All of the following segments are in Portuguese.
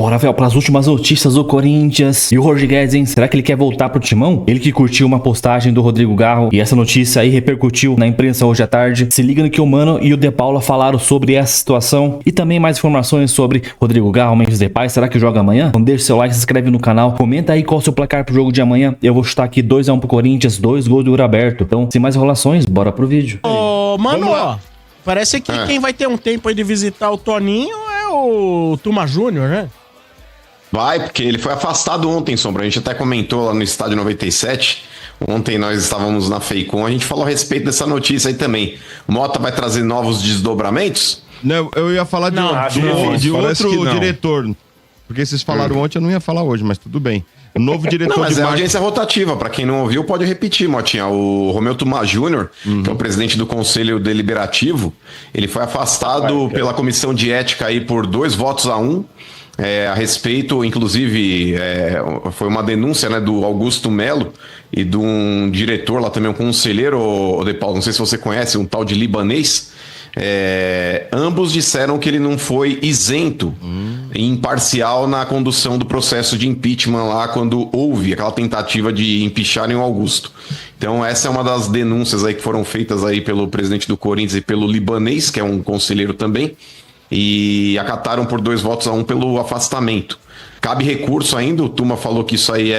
Bora, Rafael, para as últimas notícias do Corinthians. E o Roger Guedes, hein? Será que ele quer voltar pro timão? Ele que curtiu uma postagem do Rodrigo Garro e essa notícia aí repercutiu na imprensa hoje à tarde. Se liga no que o Mano e o De Paula falaram sobre essa situação e também mais informações sobre Rodrigo Garro, Memphis Depay. Será que joga amanhã? Então deixa seu like, se inscreve no canal, comenta aí qual é o seu placar pro jogo de amanhã. Eu vou chutar aqui 2-1 pro Corinthians, 2 gols do Uraberto. Então, sem mais enrolações, bora pro vídeo. Ô, Mano, parece que quem vai ter um tempo aí de visitar o Toninho é o Tuma Júnior, né? Vai, porque ele foi afastado ontem, Sombra. A gente até comentou lá no Estádio 97. Ontem nós estávamos na Feicom, a gente falou a respeito dessa notícia aí também. O Mota vai trazer novos desdobramentos? Não, eu ia falar de outro diretor. Porque vocês falaram ontem, eu não ia falar hoje, mas tudo bem. O novo diretor mas é audiência rotativa. Para quem não ouviu, pode repetir, Motinha. O Romeu Tuma Júnior, que é o presidente do Conselho Deliberativo, ele foi afastado pela Comissão de Ética aí por 2-1. A respeito, inclusive, foi uma denúncia, né, do Augusto Melo e de um diretor lá também, um conselheiro, o De Paulo, não sei se você conhece, um tal de libanês. Ambos disseram que ele não foi isento e imparcial na condução do processo de impeachment lá quando houve aquela tentativa de empicharem o Augusto. Então essa é uma das denúncias aí que foram feitas aí pelo presidente do Corinthians e pelo libanês, que é um conselheiro também, e acataram por 2-1 pelo afastamento. Cabe recurso ainda, o Tuma falou que isso aí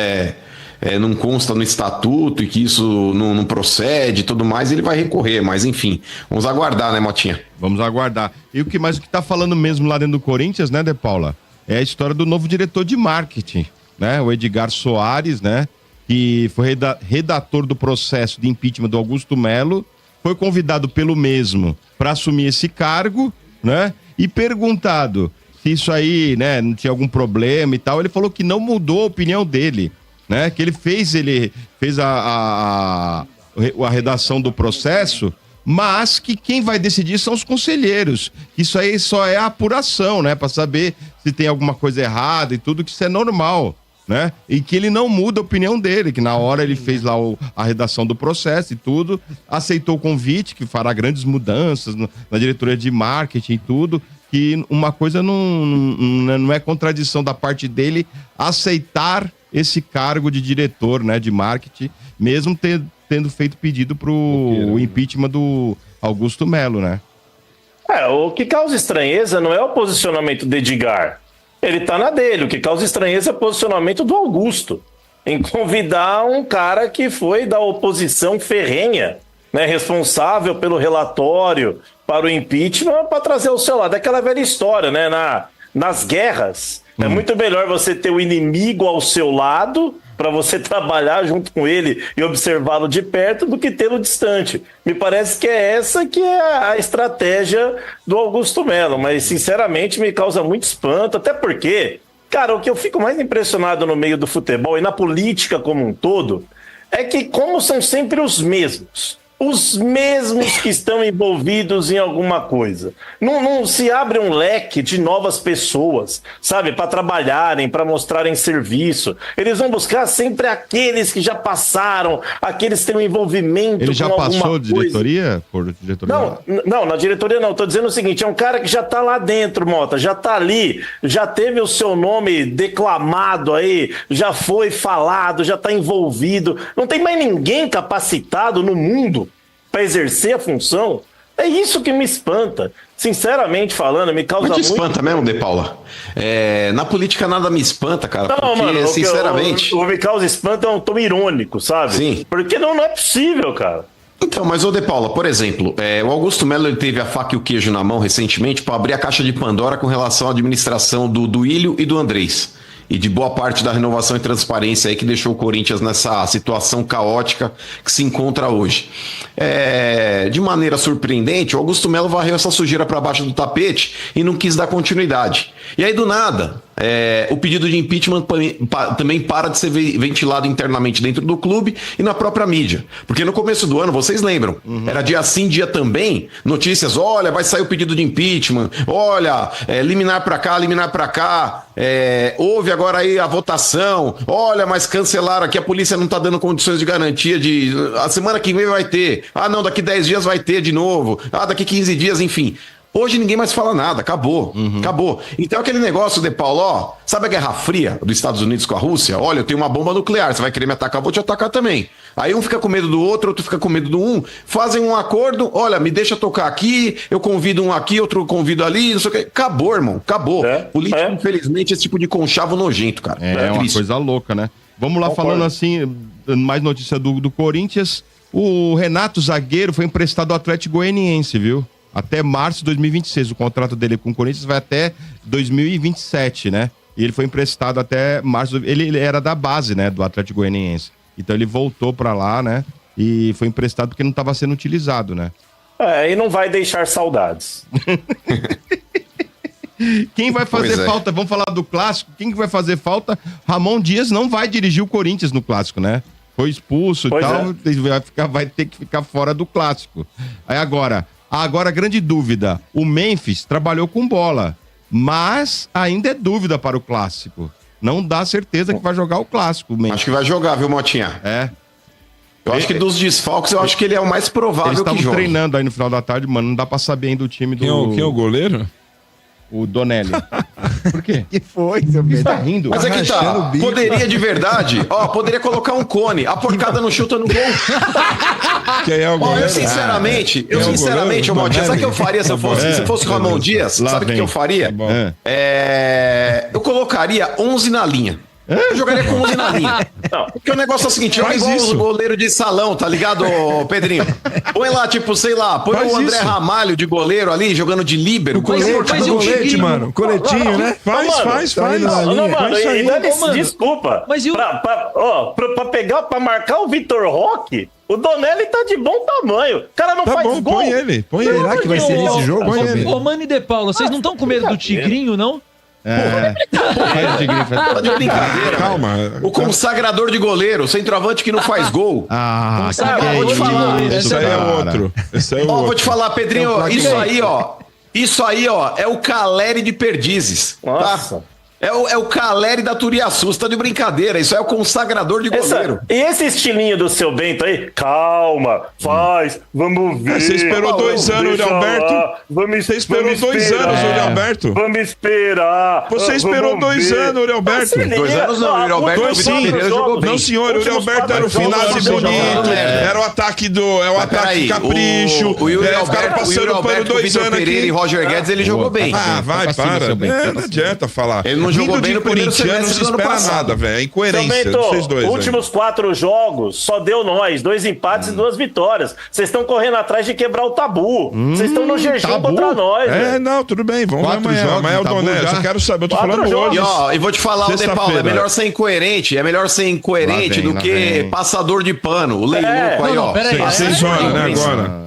não consta no estatuto e que isso não procede e tudo mais, ele vai recorrer, mas enfim, vamos aguardar, né, Motinha? Vamos aguardar. E o que tá falando mesmo lá dentro do Corinthians, né, De Paula? É a história do novo diretor de marketing, né, o Edgar Soares, né, que foi redator do processo de impeachment do Augusto Melo, foi convidado pelo mesmo para assumir esse cargo, né, e perguntado se isso aí, né, não tinha algum problema e tal, ele falou que não mudou a opinião dele, né, que ele fez a redação do processo, mas que quem vai decidir são os conselheiros. Isso aí só é a apuração, né, para saber se tem alguma coisa errada e tudo, que isso é normal, né, e que ele não muda a opinião dele, que na hora ele fez lá a redação do processo e tudo, aceitou o convite, que fará grandes mudanças na diretoria de marketing e tudo, que uma coisa não é contradição da parte dele aceitar esse cargo de diretor, né, de marketing, mesmo tendo feito pedido pro impeachment do Augusto Melo, né? O que causa estranheza não é o posicionamento do Edgar. Ele tá na dele. O que causa estranheza é o posicionamento do Augusto, em convidar um cara que foi da oposição ferrenha, né, responsável pelo relatório para o impeachment, para trazer o seu lado. É aquela velha história, né? Nas guerras, é muito melhor você ter o inimigo ao seu lado para você trabalhar junto com ele e observá-lo de perto do que tê-lo distante. Me parece que é essa que é a estratégia do Augusto Melo, mas sinceramente me causa muito espanto, até porque, cara, o que eu fico mais impressionado no meio do futebol e na política como um todo é que como são sempre os mesmos que estão envolvidos em alguma coisa. Não se abre um leque de novas pessoas, sabe, para trabalharem, para mostrarem serviço. Eles vão buscar sempre aqueles que já passaram, aqueles que têm um envolvimento Ele já com alguma passou de coisa. diretoria? Por diretoria? Não, na diretoria não. Estou dizendo o seguinte, é um cara que já está lá dentro, Mota, já está ali, já teve o seu nome declamado aí, já foi falado, já está envolvido. Não tem mais ninguém capacitado no mundo para exercer a função. É isso que me espanta. Sinceramente falando, me causa muito... Mas te espanta mesmo, De Paula? Na política nada me espanta, cara. Não, porque, mano, sinceramente... O que me causa espanto é um tom irônico, sabe? Sim. Porque não é possível, cara. Então, mas ô De Paula, por exemplo, o Augusto Melo ele teve a faca e o queijo na mão recentemente para abrir a caixa de Pandora com relação à administração do Duílio e do Andrés. E de boa parte da renovação e transparência aí que deixou o Corinthians nessa situação caótica que se encontra hoje. De maneira surpreendente, o Augusto Melo varreu essa sujeira para baixo do tapete e não quis dar continuidade. E aí, do nada, o pedido de impeachment também para de ser ventilado internamente dentro do clube e na própria mídia. Porque no começo do ano, vocês lembram, era dia sim, dia também, notícias, olha, vai sair o pedido de impeachment, olha, liminar para cá, houve agora aí a votação, olha, mas cancelaram aqui, a polícia não tá dando condições de garantia a semana que vem vai ter, não, daqui 10 dias vai ter de novo, daqui 15 dias, enfim. Hoje ninguém mais fala nada, acabou, acabou. Então aquele negócio, De Paulo, ó, sabe a Guerra Fria dos Estados Unidos com a Rússia? Olha, eu tenho uma bomba nuclear, você vai querer me atacar, eu vou te atacar também. Aí um fica com medo do outro fica com medo do um, fazem um acordo, olha, me deixa tocar aqui, eu convido um aqui, outro convido ali, não sei o que. Acabou, irmão, acabou. Político, infelizmente, esse tipo de conchavo nojento, cara. É uma coisa louca, né? Vamos lá, falando assim, mais notícia do Corinthians. O Renato, zagueiro, foi emprestado ao Atlético Goianiense, viu? Até março de 2026. O contrato dele com o Corinthians vai até 2027, né? E ele foi emprestado até março. Ele era da base, né? Do Atlético Goianiense. Então ele voltou pra lá, né? E foi emprestado porque não estava sendo utilizado, né? E não vai deixar saudades. Quem vai fazer falta? Vamos falar do clássico. Quem que vai fazer falta? Ramon Dias não vai dirigir o Corinthians no clássico, né? Foi expulso e tal. Vai ter que ficar fora do clássico. Aí agora a grande dúvida. O Memphis trabalhou com bola, mas ainda é dúvida para o clássico. Não dá certeza que vai jogar o clássico. Acho que vai jogar, viu, Motinha? Eu acho que dos desfalques, eu acho que ele é o mais provável que joga. Eles estavam treinando aí no final da tarde, mano. Não dá pra saber ainda o time do... Quem é o goleiro? O Donelli. Por quê? Que foi, seu Pedro? Tá rindo? Mas é que tá, poderia de verdade, poderia colocar um cone, a porcada não chuta no gol. Quem é o goleiro? Eu sinceramente, Motinha, sabe o que eu faria se eu fosse o Ramon Dias? Sabe o que eu faria? Eu colocaria 11 na linha. Eu jogaria com 11 na linha. Não, porque o negócio é o seguinte, é igual o goleiro de salão, tá ligado, Pedrinho? Põe lá, tipo, sei lá, põe o André Ramalho de goleiro ali, jogando de líbero. Colete, mano. Coletinho, né? Faz. Desculpa. Mas pra pegar, pra marcar o Vitor Roque, o Donelli tá de bom tamanho. O cara não faz gol. Põe ele. Será que vai ser esse jogo? Ô, Mano e De Paulo, vocês não estão com medo do Tigrinho, não? Tá de brincadeira. Calma. O consagrador de goleiro, centroavante que não faz gol. Vou te falar. Esse aí é outro. Vou te falar, Pedrinho, isso aí, é o Caleri de Perdizes. Nossa. Tá? É o Caleri da Turiaçu, tá de brincadeira. Isso é o consagrador de goleiro. E esse estilinho do seu Bento aí? Calma, vamos ver. Você esperou 2 anos, Uri Alberto? Você esperou 2 anos, Uri Alberto? Vamos esperar. Você esperou 2 anos, Uri Alberto? 2 anos não, Uri Alberto. Não, senhor, Uri Alberto era o finado bonito. Era o ataque ataque capricho. O Uri Alberto passando pano 2 anos aqui. E Roger Guedes, ele jogou bem. Vai, para. Não adianta falar. Ele não jogou bem no primeiro semestre, não se espera nada, velho. É incoerência de vocês dois. Últimos 4 jogos, só deu nós. 2 empates e 2 vitórias. Vocês estão correndo atrás de quebrar o tabu. Vocês estão no jejum contra nós. Não, tudo bem. Vamos ver amanhã. Amanhã é o Donelli. Eu quero saber. Eu tô falando hoje. E vou te falar, De Paulo, é melhor ser incoerente. É melhor ser incoerente do que passador de pano. O leiloco aí, ó. Vocês olham, né, agora.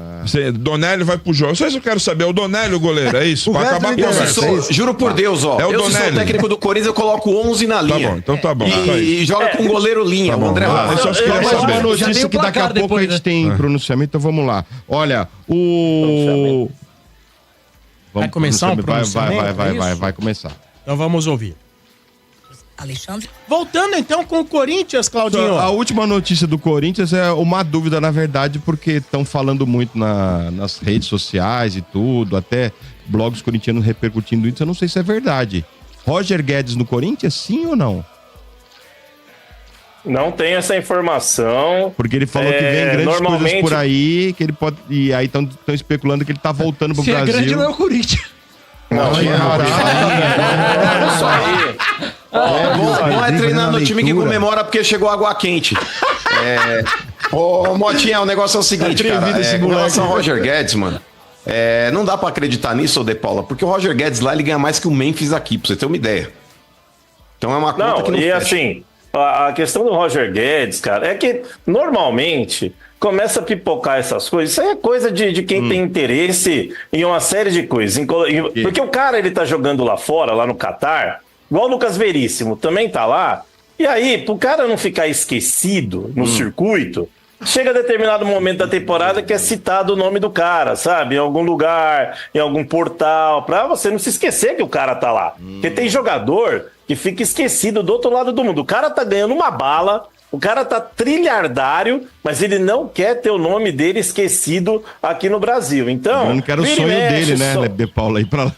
Donelli vai pro jogo. Só isso eu quero saber. É o Donelli o goleiro, é isso? Pra acabar com a conversa. Juro por Deus, ó. É o Donelli. Se sou técnico do Corinthians, eu coloco 11 na linha. Tá bom, então tá bom. E joga com goleiro linha, o André Ramalho. Eu só queria saber uma notícia que daqui a pouco a gente tem pronunciamento, então vamos lá. Olha, Vai começar o pronunciamento? Vai começar. Então vamos ouvir. Alexandre. Voltando então com o Corinthians, Claudinho. A última notícia do Corinthians é uma dúvida, na verdade, porque estão falando muito nas redes sociais e tudo, até blogs corintianos repercutindo isso. Eu não sei se é verdade. Roger Guedes no Corinthians, sim ou não? Não tem essa informação. Porque ele falou que vem grandes coisas por aí, que ele pode. E aí estão especulando que ele tá voltando pro Brasil. Se é grande, não é o Corinthians. Não é treinar no time que comemora porque chegou água quente. Motinha, o negócio é o seguinte, cara. Com relação ao Roger Guedes, mano, não dá pra acreditar nisso, De Paula, porque o Roger Guedes lá, ele ganha mais que o Memphis aqui, pra você ter uma ideia. Então é uma conta que não fecha. Assim, a questão do Roger Guedes, cara, é que normalmente começa a pipocar essas coisas. Isso aí é coisa de quem tem interesse em uma série de coisas. Porque o cara, ele tá jogando lá fora, lá no Catar, igual o Lucas Veríssimo, também tá lá. E aí, pro cara não ficar esquecido no circuito, chega a determinado momento da temporada que é citado o nome do cara, sabe? Em algum lugar, em algum portal, pra você não se esquecer que o cara tá lá. Porque tem jogador que fica esquecido do outro lado do mundo. O cara tá ganhando uma bala, O cara tá trilhardário, mas ele não quer ter o nome dele esquecido aqui no Brasil. Então, Eu não quero o sonho dele, né, De Paula, ir pra lá.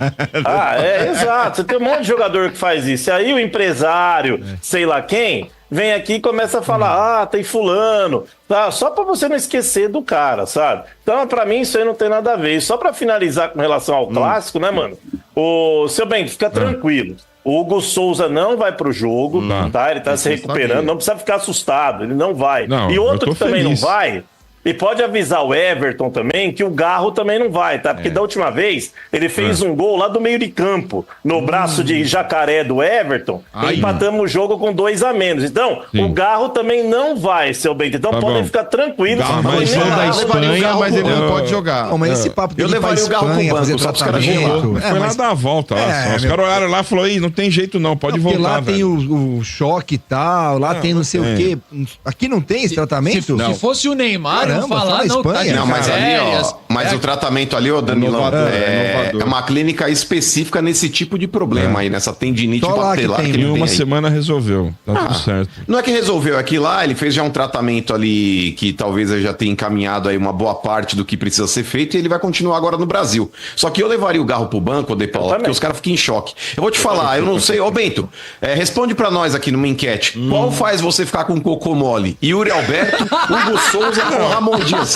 Exato. Você tem um monte de jogador que faz isso. E aí o empresário, sei lá quem, vem aqui e começa a falar, tem fulano, tá? Só pra você não esquecer do cara, sabe? Então, pra mim, isso aí não tem nada a ver. E só pra finalizar com relação ao clássico, né, mano? O seu Bento, fica tranquilo. O Hugo Souza não vai pro jogo, tá? Ele tá se recuperando, não precisa ficar assustado, ele não vai. Não, e outro eu que tô também feliz. não vai, e pode avisar o Everton também, que o Garro também não vai, tá? Porque da última vez, ele fez um gol lá do meio de campo, no braço de jacaré do Everton, e empatamos o jogo com 2 a menos. Então, o Garro também não vai, seu Bento. Então, Tá podem bom. ficar tranquilos. Garro não vai foi ser nem da nada. Espanha, mas ele não pode jogar. Não, mas esse papo Eu dele ir pra levaria o Garro pro Espanha, banco, fazer só pros caras tratamento... Foi lá dar a volta lá. Só. Os caras olharam lá e falaram, ih, não tem jeito não, pode Porque voltar, lá tem velho. o choque e tal, lá tem não sei o quê. Aqui não tem esse tratamento? Se fosse o Neymar, Caramba, eu falar, só na não, tá Espanha. de Não, mas ali, férias. mas o tratamento ali, ô Danilão, é inovador. uma clínica específica nesse tipo de problema aí, nessa tendinite Só lá que batelar tem, que Em ele uma tem aí. semana resolveu, tá tudo certo. Não é que resolveu aqui lá, ele fez já um tratamento ali que talvez ele já tenha encaminhado aí uma boa parte do que precisa ser feito e ele vai continuar agora no Brasil. Só que eu levaria o Garro pro banco, De Paula, porque os caras ficam em choque. Eu vou te falar, eu não sei, ô Bento, responde pra nós aqui numa enquete. Qual faz você ficar com cocô mole? Yuri Alberto, Hugo Souza ou Ramon Dias?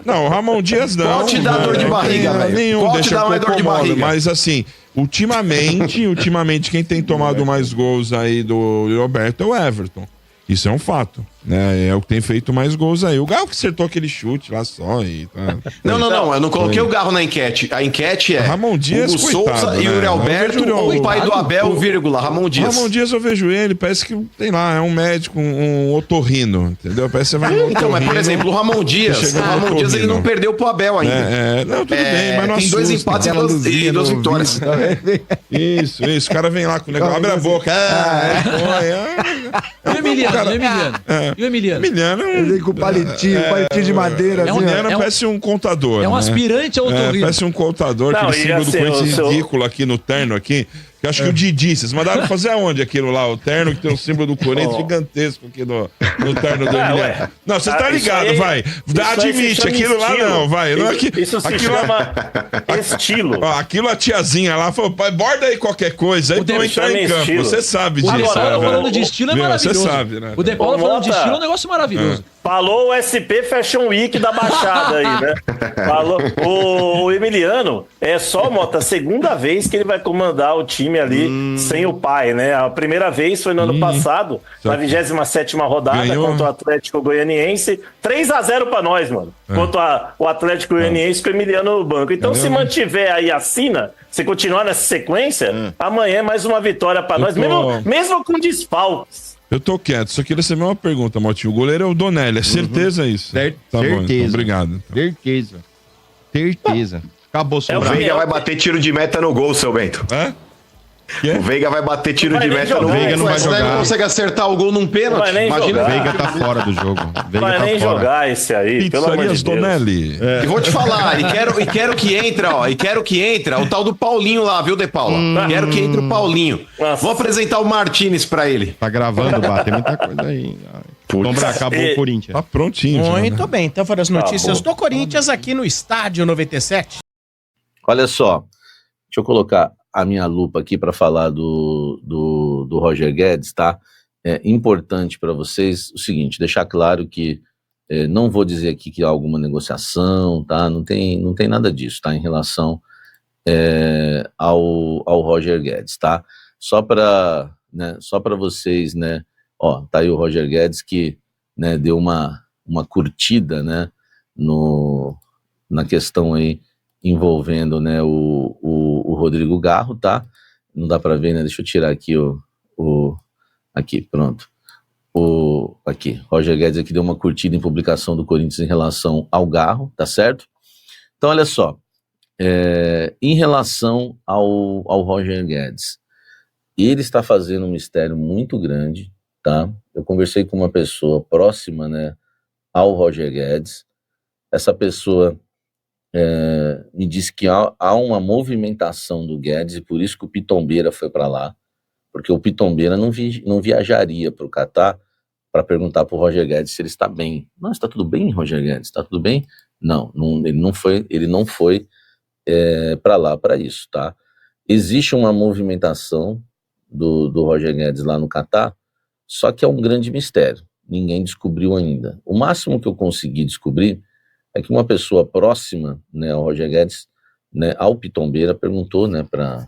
Não, o Ramon Dias não. Qual te dá dor de barriga, velho? Nenhum Qual te deixa dá mais dor de cocô mole, barriga? mas assim, ultimamente quem tem tomado mais gols aí do Roberto é o Everton. Isso é um fato, né? É o que tem feito mais gols aí. O Galo que acertou aquele chute lá só e tá. Não, eu não coloquei o Garro na enquete. A enquete é Ramon Dias, Hugo coitado, Souza, né? Yuri Eu Alberto vejo ou ele- o pai do Abel, vírgula, Ramon Dias. Ramon Dias eu vejo ele, parece que, sei lá, é um médico, um otorrino, entendeu? Parece que você vai no Então, mas por otorrino, exemplo, o Ramon Dias, chega no ele otorrino. não perdeu pro Abel ainda. Não, tudo bem, mas não tem 2 assusta. empates e 2 vitórias. Isso, o cara vem lá com o negócio, abre a boca. E o Emiliano? E o Emiliano? Emiliano é Ele vem com palitinho de madeira. É um- assim, ó. Emiliano parece um contador. É um né? aspirante ao otorrino. Parece um contador, Não, aquele e símbolo do assim, Corinthians o seu- ridículo aqui no terno aqui. Que eu acho que o Didi, vocês mandaram fazer aonde aquilo lá? O terno que tem o símbolo do Corinthians gigantesco aqui no terno do Emiliano. ué. Não, você tá Isso ligado, aí- vai. isso aí se Admite, chama aquilo lá estilo. não, vai. Não, Isso se aquilo lá- chama estilo. Ó, aquilo a tiazinha lá falou, pai, borda aí qualquer coisa aí O pra eu Demi entrar em chama campo. estilo. Você sabe O disso. De Agora, Paula né, falando velho? de estilo é Meu, maravilhoso. Você sabe, né? O De Paula Ô, falando de Mota. estilo é um negócio maravilhoso. Falou o SP Fashion Week da Baixada aí, né? Falou. O Emiliano é só, Mota, a segunda vez que ele vai comandar o time ali sem o pai, né? A primeira vez foi no ano passado, na 27ª rodada, Ganhou. contra o Atlético Goianiense. 3-0 pra nós, mano. Contra o Atlético Goianiense com o Emiliano no banco. Então, se mantiver aí a sina, se continuar nessa sequência, amanhã é mais uma vitória pra nós, mesmo com desfalques. Eu tô quieto, só queria saber uma pergunta, Motinho. O goleiro é o Donelli, é certeza isso? Tá bom, então, certeza. obrigado. Certeza. Acabou seu É o O braço. Veiga vai bater tiro de meta no gol, seu Bento. Hã? O Veiga vai bater tiro Vai de nem meta no jogar, gol. Veiga não vai Esse daí jogar. não consegue acertar o gol num Vai pênalti. nem Imagina. jogar. Veiga tá fora do jogo. Veiga Vai tá nem fora. jogar esse aí, pelo amor Pizzarias de Deus. Donelli. E vou te falar, e quero que entra o tal do Paulinho lá, viu, De Paula? Quero que entre o Paulinho. Nossa. Vou apresentar o Martinez pra ele. Tá gravando, Bá, tem muita coisa aí. Sombra, acabou E- o Corinthians. Tá prontinho. já, Muito né? bem, então foram as notícias bom. do Corinthians aqui no Estádio 97. Olha só, deixa eu colocar a minha lupa aqui para falar do Roger Guedes, tá? É importante para vocês o seguinte, deixar claro que não vou dizer aqui que há alguma negociação, tá? Não tem nada disso, tá? Em relação ao Roger Guedes, tá? Só para vocês, né? Ó, tá aí o Roger Guedes que, né, deu uma curtida, né? Na questão aí envolvendo, né, o Rodrigo Garro, tá? Não dá para ver, né? Deixa eu tirar aqui aqui, pronto. Aqui, Roger Guedes aqui deu uma curtida em publicação do Corinthians em relação ao Garro, tá certo? Então, olha só, em relação ao Roger Guedes, ele está fazendo um mistério muito grande, tá? Eu conversei com uma pessoa próxima, né, ao Roger Guedes. Essa pessoa me disse que há uma movimentação do Guedes e por isso que o Pitombeira foi para lá, porque o Pitombeira não viajaria para o Catar para perguntar pro Roger Guedes se ele está bem. Não, está tudo bem, Roger Guedes? Está tudo bem? Não, ele não foi para lá para isso, tá? Existe uma movimentação do Roger Guedes lá no Catar, só que é um grande mistério. Ninguém descobriu ainda. O máximo que eu consegui descobrir é que uma pessoa próxima, né, ao Roger Guedes, né, ao Pitombeira, perguntou, né, para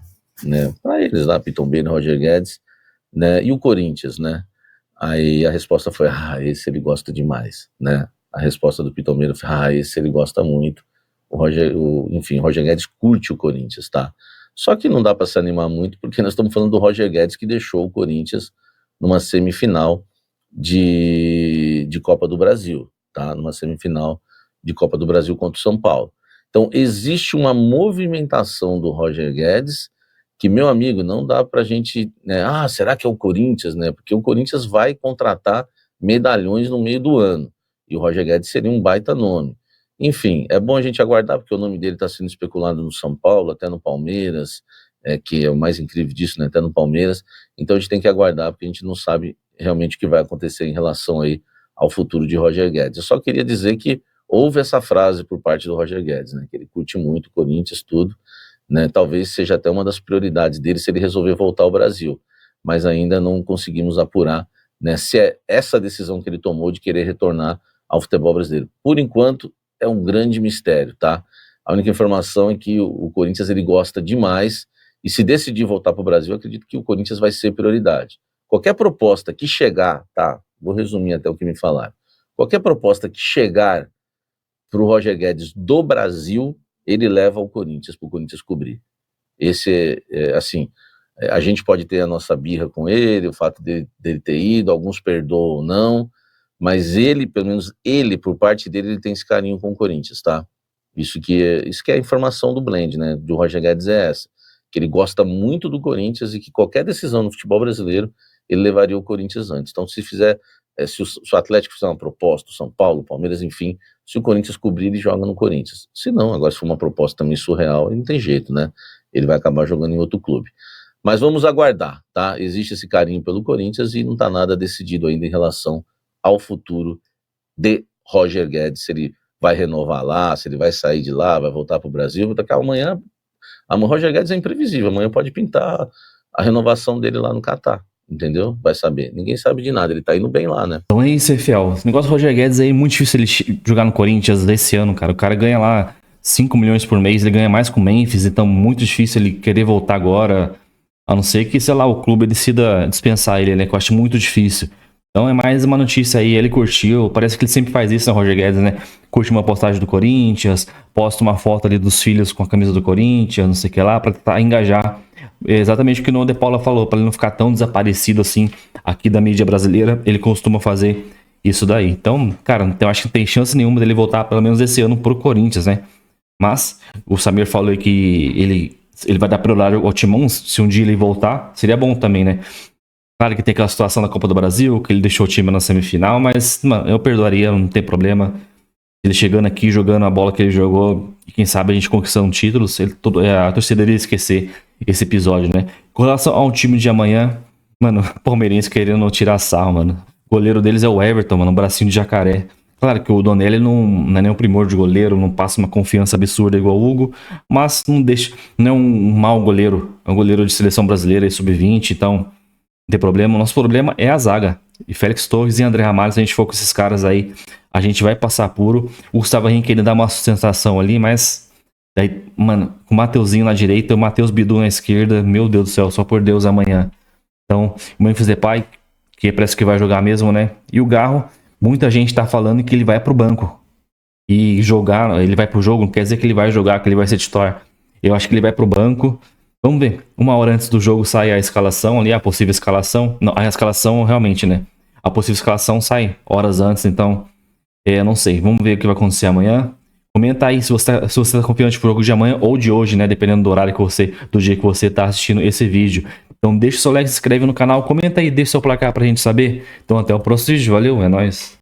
eles lá, Pitombeira e Roger Guedes, né, e o Corinthians, né? Aí a resposta foi, esse ele gosta demais, né? A resposta do Pitombeira foi, esse ele gosta muito. Enfim, o Roger Guedes curte o Corinthians, tá? Só que não dá para se animar muito, porque nós estamos falando do Roger Guedes que deixou o Corinthians numa semifinal de Copa do Brasil, tá? Numa semifinal de Copa do Brasil contra o São Paulo. Então, existe uma movimentação do Roger Guedes que, meu amigo, não dá pra gente, né? Será que é o Corinthians, né? Porque o Corinthians vai contratar medalhões no meio do ano, e o Roger Guedes seria um baita nome. Enfim, é bom a gente aguardar, porque o nome dele está sendo especulado no São Paulo, até no Palmeiras, que é o mais incrível disso, né? Até no Palmeiras. Então a gente tem que aguardar, porque a gente não sabe realmente o que vai acontecer em relação aí ao futuro de Roger Guedes. Eu só queria dizer que houve essa frase por parte do Roger Guedes, né? Que ele curte muito o Corinthians, tudo, né? Talvez seja até uma das prioridades dele se ele resolver voltar ao Brasil, mas ainda não conseguimos apurar, né, se é essa decisão que ele tomou de querer retornar ao futebol brasileiro. Por enquanto, é um grande mistério, tá? A única informação é que o Corinthians ele gosta demais, e se decidir voltar para o Brasil, eu acredito que o Corinthians vai ser prioridade. Qualquer proposta que chegar, tá? Vou resumir até o que me falaram. Qualquer proposta que chegar para o Roger Guedes do Brasil, ele leva o Corinthians para o Corinthians cobrir. Esse assim, a gente pode ter a nossa birra com ele, o fato dele ter ido, alguns perdoam ou não, mas ele, pelo menos ele, por parte dele, ele tem esse carinho com o Corinthians, tá? Isso que é a informação do Blend, né, do Roger Guedes é essa, que ele gosta muito do Corinthians e que qualquer decisão no futebol brasileiro, ele levaria o Corinthians antes. Então, se o Atlético fizer uma proposta, o São Paulo, o Palmeiras, enfim, se o Corinthians cobrir, ele joga no Corinthians. Se não, agora se for uma proposta também surreal, não tem jeito, né? Ele vai acabar jogando em outro clube. Mas vamos aguardar, tá? Existe esse carinho pelo Corinthians e não tá nada decidido ainda em relação ao futuro de Roger Guedes, se ele vai renovar lá, se ele vai sair de lá, vai voltar para o Brasil. Daqui amanhã, Roger Guedes é imprevisível, amanhã pode pintar a renovação dele lá no Catar, entendeu? Vai saber, ninguém sabe de nada, ele tá indo bem lá, né? Então é isso aí, fiel. Esse negócio do Roger Guedes aí é muito difícil ele jogar no Corinthians desse ano, cara. O cara ganha lá 5 milhões por mês, ele ganha mais com o Memphis, então muito difícil ele querer voltar agora, a não ser que, sei lá, o clube decida dispensar ele, né? Que eu acho muito difícil. Então é mais uma notícia aí, ele curtiu, parece que ele sempre faz isso, né, Roger Guedes, né? Curte uma postagem do Corinthians, posta uma foto ali dos filhos com a camisa do Corinthians, não sei o que lá, pra tentar engajar. Exatamente o que o De Paula falou, pra ele não ficar tão desaparecido assim aqui da mídia brasileira, ele costuma fazer isso daí. Então, cara, eu acho que não tem chance nenhuma dele voltar, pelo menos esse ano, pro Corinthians, né? Mas o Samir falou aí que ele vai dar prioridade ao Timão, se um dia ele voltar, seria bom também, né? Claro que tem aquela situação da Copa do Brasil, que ele deixou o time na semifinal, mas, mano, eu perdoaria, não tem problema. Ele chegando aqui, jogando a bola que ele jogou, e quem sabe a gente conquistando títulos, a torcida iria esquecer esse episódio, né? Com relação ao time de amanhã, mano, palmeirense querendo tirar sarro, mano. O goleiro deles é o Everton, mano, um bracinho de jacaré. Claro que o Donelli não é nem o primor de goleiro, não passa uma confiança absurda igual o Hugo, mas não é um mau goleiro, é um goleiro de seleção brasileira e sub-20, então não tem problema. O nosso problema é a zaga. E Félix Torres e André Ramalho, se a gente for com esses caras aí, a gente vai passar puro. O Gustavo Henrique ele dá uma sustentação ali, mas daí, mano, com o Mateuzinho na direita e o Matheus Bidu na esquerda, meu Deus do céu, só por Deus amanhã. Então, o Memphis Depay, que parece que vai jogar mesmo, né? E o Garro, muita gente tá falando que ele vai pro banco. E jogar, ele vai pro jogo, não quer dizer que ele vai jogar, que ele vai ser titular. Eu acho que ele vai pro banco. Vamos ver, 1 hora antes do jogo sai a escalação ali, a possível escalação. Não, a escalação realmente, né? A possível escalação sai horas antes, então, não sei. Vamos ver o que vai acontecer amanhã. Comenta aí se você tá confiante pro jogo de amanhã ou de hoje, né? Dependendo do horário do dia que você tá assistindo esse vídeo. Então deixa o seu like, se inscreve no canal, comenta aí, deixa o seu placar pra gente saber. Então até o próximo vídeo, valeu, é nóis.